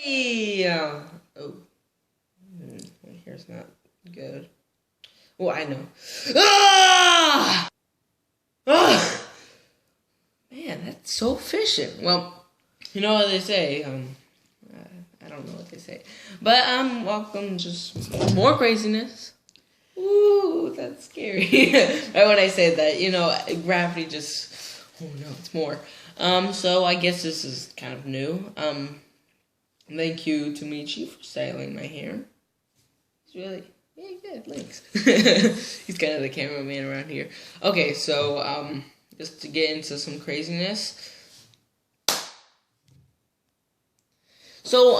Hey, my hair's not good. Oh, I know. Ah! Ah! Man, that's so efficient. Well, you know what they say. I don't know what they say, but welcome. Just more craziness. Ooh, that's scary. Right when I said that, gravity just. Oh no, it's more. So I guess this is kind of new. Thank you to Michi for styling my hair. It's really, yeah, good, thanks. He's kind of the cameraman around here. Okay, so, just to get into some craziness. So,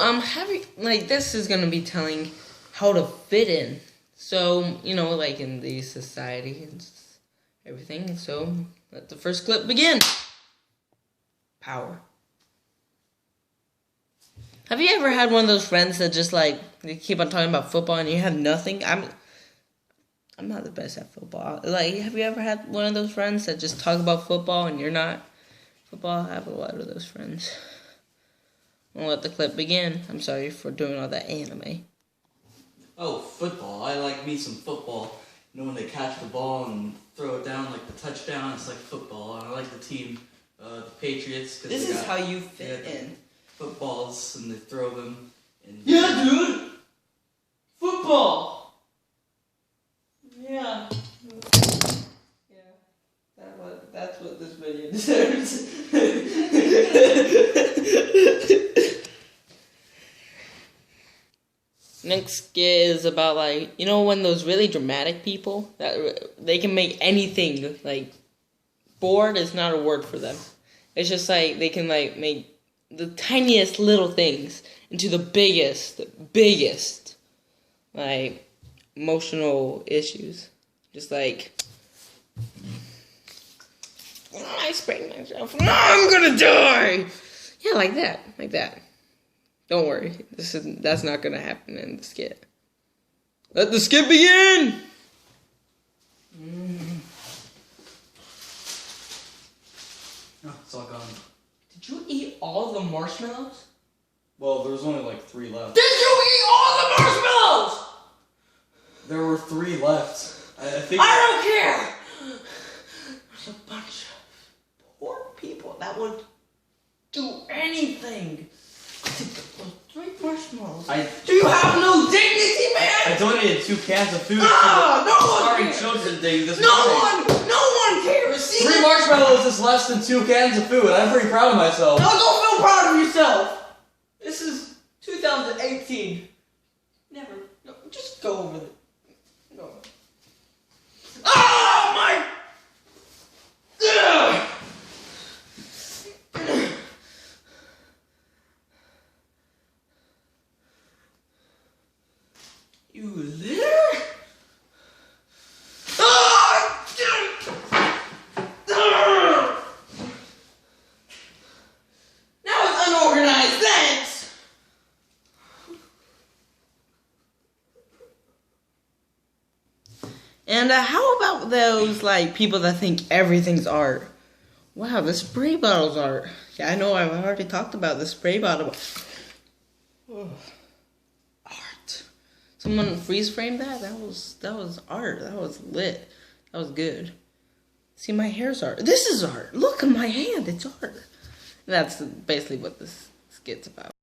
this is gonna be telling how to fit in. So, like in the society and everything. So, let the first clip begin. Power. Have you ever had one of those friends that just they keep on talking about football and you have nothing? I'm not the best at football. Have you ever had one of those friends that just talk about football and you're not football? I have a lot of those friends. I'll let the clip begin. I'm sorry for doing all that anime. Oh, football. I like me some football. When they catch the ball and throw it down like the touchdown, it's like football. And I like the team, the Patriots. This is how you fit in. Footballs, and they throw them. Yeah, dude! Football! Yeah. Yeah. That's what this video deserves. Next skit is about, when those really dramatic people, that they can make anything, bored is not a word for them. It's just, they can, make the tiniest little things into the biggest, emotional issues. Just I sprained myself. I'm gonna die! Yeah, like that. Don't worry, that's not gonna happen in the skit. Let the skit begin! Oh, it's all gone. Did you eat all the marshmallows? Well, there was only 3 left. Did you eat all the marshmallows? There were 3 left. I don't care! There's a bunch of poor people that would do anything to get those 3 marshmallows. Do you have no dignity, man? I donated 2 cans of food no one cares. Children's Day this no one cares. See, 3 marshmallows is less than 2 cans of food. I'm pretty proud of myself. No, don't feel proud of yourself. This is 2018. Never. No, just go over there. No. Oh my! Ugh. You there? Now it's unorganized, thanks! And how about those, people that think everything's art? Wow, the spray bottle's art. Yeah, I know, I've already talked about the spray bottle. Oh. Art. Someone freeze framed that? That was art. That was lit. That was good. See, my hair's art. This is art. Look at my hand. It's art. That's basically what this skit's about.